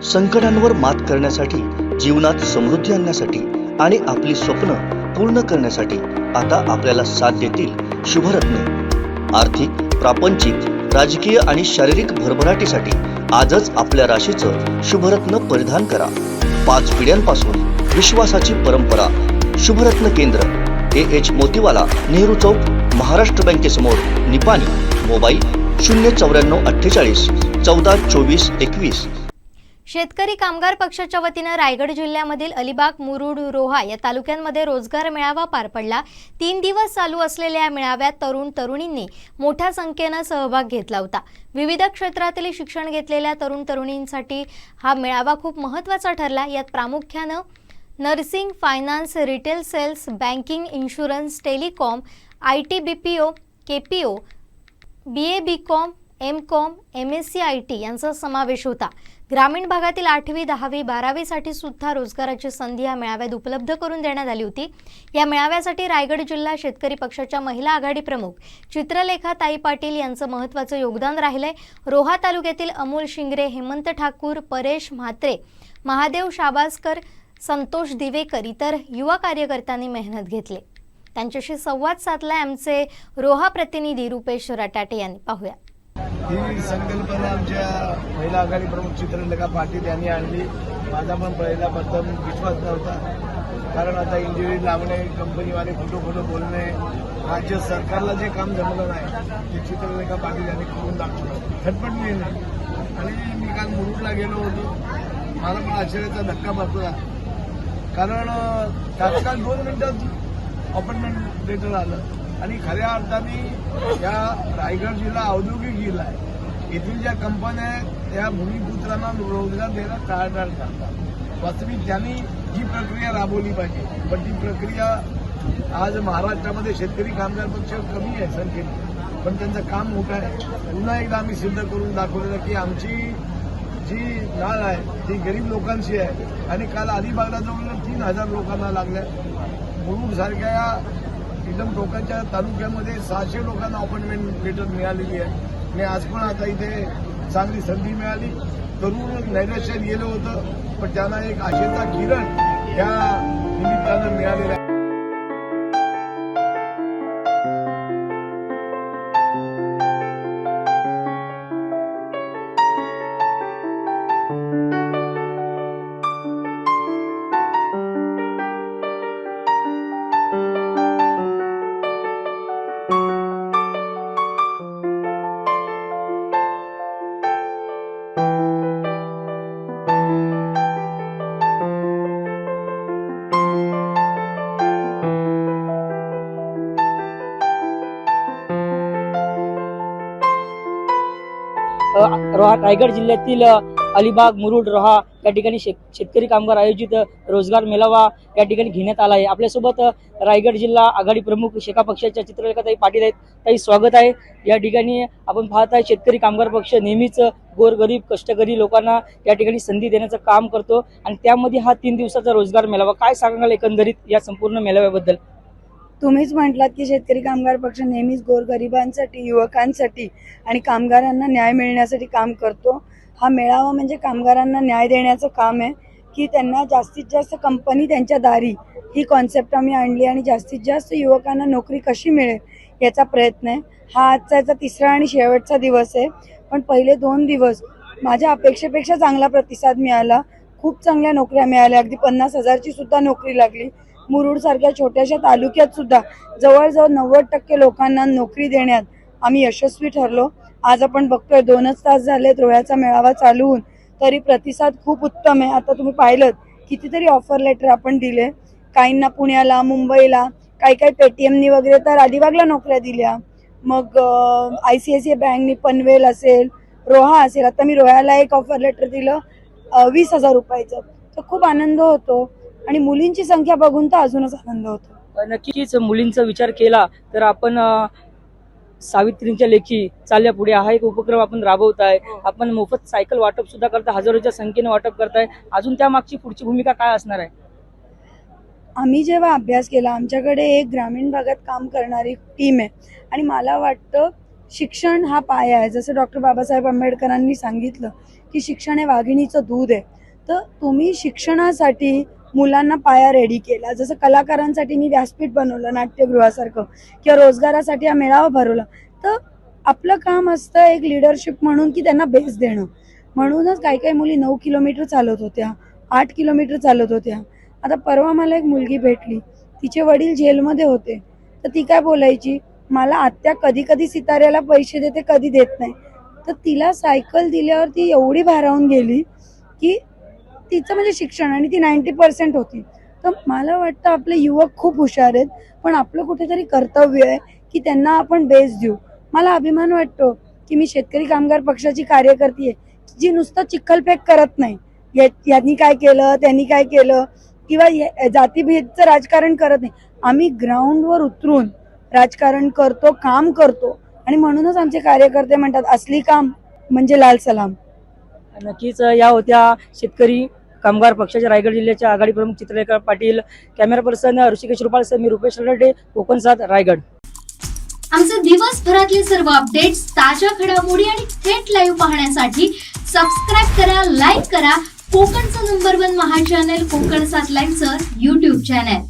संकटांवर मात करण्यासाठी, जीवनात समृद्धी आणण्यासाठी आणि आपली स्वप्न पूर्ण करण्यासाठी आता आपल्याला साथ देतील शुभरत्न। आर्थिक, प्रापंचिक, राजकीय आणि शारीरिक भरभराटीसाठी आजच आपल्या राशीचं शुभरत्न परिधान करा। 5 पिढ्यांपासून विश्वासाची परंपरा। शुभरत्न केंद्र, AH मोतीवाला, नेहरू चौक, महाराष्ट्र बँकेसमोर, निपाणी। मोबाईल 09448 14 24 21। शेतकरी कामगार पक्षाच्या वतीने रायगड जिल्ह्यामधील अलिबाग, मुरुड, रोहा या तालुक्यांमध्ये रोजगार मेळावा पार पडला। 3 दिवस चालू असलेल्या या मेळाव्यात तरुणींनी मोठ्या संख्येने सहभाग घेतला होता। विविध क्षेत्रातील शिक्षण घेतलेल्या तरुणींसाठी हा मेळावा खूप महत्त्वाचा ठरला। यात प्रामुख्याने nursing, finance, retail sales, banking, insurance, telecom, IT, BPO, KPO, BA, BCom, MCom, MSc IT यांचा समावेश होता। ग्रामीण भागातील 8वी, 10वी, 12वी साठी सुद्धा रोजगाराची संधी या मेळाव्यात उपलब्ध करून देण्यात आली होती। या मेळाव्यासाठी रायगड जिल्हा शेतकरी पक्षाच्या महिला आघाडी प्रमुख चित्रलेखा ताई पाटील यांचं महत्त्वाचं योगदान राहिले। रोहा तालुक्यातील अमोल शिंगरे, हेमंत ठाकूर, परेश म्हात्रे, महादेव शाबासकर, संतोष दिवेकर इतर युवा कार्यकर्त्यांनी मेहनत घेतली। त्यांच्याशी संवाद साधलाय आमचे रोहा प्रतिनिधी रुपेश रटाटे यांनी। पाहूया। ही संकल्पना आमच्या महिला आघाडी प्रमुख चित्रलेखा पाटील यांनी आणली। माझा पण पहिला प्रथम विश्वास नव्हता, कारण आता इंजिनिअरिंग लावणे, कंपनीवाले खोटं बोलणे, राज्य सरकारला जे काम जमलं नाही ते चित्रलेखा पाटील यांनी करून दाखवलं। खटपटली नाही। आणि मी काल मुरुडला गेलो होतो, मला पण आश्चर्याचा धक्का बसला, कारण तात्काळ 2 मिनिटात अपॉइंटमेंट लेटर आलं। आणि खऱ्या अर्थाने या रायगड जिल्हा औद्योगिक जिल्हा आहे। येथील ज्या कंपन्या आहेत त्या भूमिपुत्रांना रोजगार द्यायला टाळाटाळ करतात। वास्तविक त्यांनी जी प्रक्रिया राबवली पाहिजे, पण ती प्रक्रिया आज महाराष्ट्रामध्ये शेतकरी कामगार पक्ष कमी आहे संख्येने, पण त्यांचं काम मोठं आहे। पुन्हा एकदा आम्ही सिद्ध करून दाखवलेलं की आमची जी नाळ आहे ती गरीब लोकांची आहे। आणि काल अलिबागला जवळ 3000 लोकांना लागल्या। मुरुड सारख्या एकदम टोकाच्या तालुक्यामध्ये 600 लोकांना अपॉइंटमेंट लेटर मिळालेली आहे। आणि आज पण आता इथे चांगली संधी मिळाली। तरुण नैराश्यात गेलं होतं, पण त्यांना एक आशेचा किरण या निमित्तानं मिळालेला आहे। रायगड जिल्ह्यातील अलिबाग, मुरुड, रोहा या ठिकाणी शेतकरी कामगार आयोजित रोजगार मेळावा या ठिकाणी घेण्यात आला आहे। आपल्यासोबत रायगड जिल्हा आघाडी प्रमुख शेका पक्षाच्या चित्रलेखाताई पाटील आहेत। ताई, स्वागत आहे। या ठिकाणी आपण पाहत आहे शेतकरी कामगार पक्ष नेहमीच गोरगरीब कष्टकरी लोकांना या ठिकाणी संधी देण्याचं काम करतो, आणि त्यामध्ये हा 3 दिवसाचा रोजगार मेळावा। काय सांगाल एकंदरीत या संपूर्ण मेळाव्याबद्दल? तुम्हीच म्हटलात की शेतकरी कामगार पक्ष नेहमीच गोरगरिबांसाठी, युवकांसाठी आणि कामगारांना न्याय मिळण्यासाठी काम करतो। हा मेळावा म्हणजे कामगारांना न्याय देण्याचं काम आहे, की त्यांना जास्तीत जास्त कंपनी त्यांच्या दारी, ही कॉन्सेप्ट आम्ही आणली आणि जास्तीत जास्त युवकांना नोकरी कशी मिळेल याचा प्रयत्न आहे। हा आजचा 3रा आणि शेवटचा दिवस आहे, पण पहिले 2 दिवस माझ्या अपेक्षेपेक्षा चांगला प्रतिसाद मिळाला। खूप चांगल्या नोकऱ्या मिळाल्या, अगदी 50,000ची सुद्धा नोकरी लागली। मुरुड सारख्या छोट्याशा तालुक्यात सुद्धा जवळजवळ 90% लोकांना नोकरी देण्यात आम्ही यशस्वी ठरलो। आज आपण बघतोय 2च तास झालेत रोह्याचा मेळावा चालू होऊन, तरी प्रतिसाद खूप उत्तम आहे। आता तुम्ही पाहिलं कितीतरी ऑफर लेटर आपण दिले, काहींना पुण्याला, मुंबईला, काही पेटीएमनी वगैरे तर अलिबागला नोकऱ्या दिल्या। मग ICICI बँकनी पनवेल असेल, रोहा असेल, आता मी रोह्याला एक ऑफर लेटर दिलं 20,000 रुपयाचं, तर खूप आनंद होतो। आणि मुलींची संख्या बघून तर अजूनच आनंद होतो। नक्कीच मुलींचा विचार केला तर आपण सावित्रींच्या लेखी चालल्या पुढे हा एक उपक्रम आपण राबवत आहे। आपण मोफत सायकल वाटप सुद्धा करता, हजारोच्या संख्येने वाटप करताय। अजून त्या मागची पुढची भूमिका काय असणार आहे? आम्ही जेव्हा अभ्यास केला, आमच्याकडे एक ग्रामीण भागात काम करणारी टीम आहे आणि मला वाटतं शिक्षण हा पाया आहे। जसं डॉक्टर बाबासाहेब आंबेडकरांनी सांगितलं की शिक्षण हे वाघिणीचं दूध आहे. तर तुम्ही शिक्षणासाठी मुलांना पाया रेडी केला, जसं कलाकारांसाठी मी व्यासपीठ बनवलं नाट्यगृहासारखं, किंवा रोजगारासाठी हा मेळावा भरवला. तर आपलं काम असतं एक लिडरशिप म्हणून की त्यांना बेस देणं. म्हणूनच काही काही मुली 9 किलोमीटर चालत होत्या, 8 किलोमीटर चालत होत्या. आता परवा मला एक मुलगी भेटली, तिचे वडील जेलमध्ये होते. तर ती काय बोलायची, मला आत्या कधी कधी सिताऱ्याला पैसे देते, कधी देत नाही. तर तिला सायकल दिल्यावर ती एवढी भारावून गेली की तिचं म्हणजे शिक्षण, आणि ती 90% होती. तर मला वाटतं आपले युवक खूप हुशार आहेत, पण आपलं कुठेतरी कर्तव्य आहे की त्यांना आपण बेस देऊ. मला अभिमान वाटतो की मी शेतकरी कामगार पक्षाची कार्यकर्ती आहे, जी नुसतं चिखलफेक करत नाही, यांनी काय केलं त्यांनी काय केलं किंवा जातीभेदचं राजकारण करत नाही. आम्ही ग्राउंडवर उतरून राजकारण करतो, काम करतो, आणि म्हणूनच आमचे कार्यकर्ते म्हणतात असली काम म्हणजे लाल सलाम. नक्कीच या होत्या शेतकरी कामगार पक्षाच्या रायगड जिल्ह्याच्या आघाडी प्रमुख Chitralekha Patil. Camera person Rishikesh Rupal sir, मी रुपेश रडे, कोकण 7 रायगड. आमचे दिवसभरातले सर्व अपडेट्स, ताज्या घडामोडी आणि थेट लाईव्ह पाहण्यासाठी सबस्क्राईब करा, लाईक करा कोकणचं नंबर 1 महा चॅनल कोकण 7 लाईव्हचं YouTube चॅनल.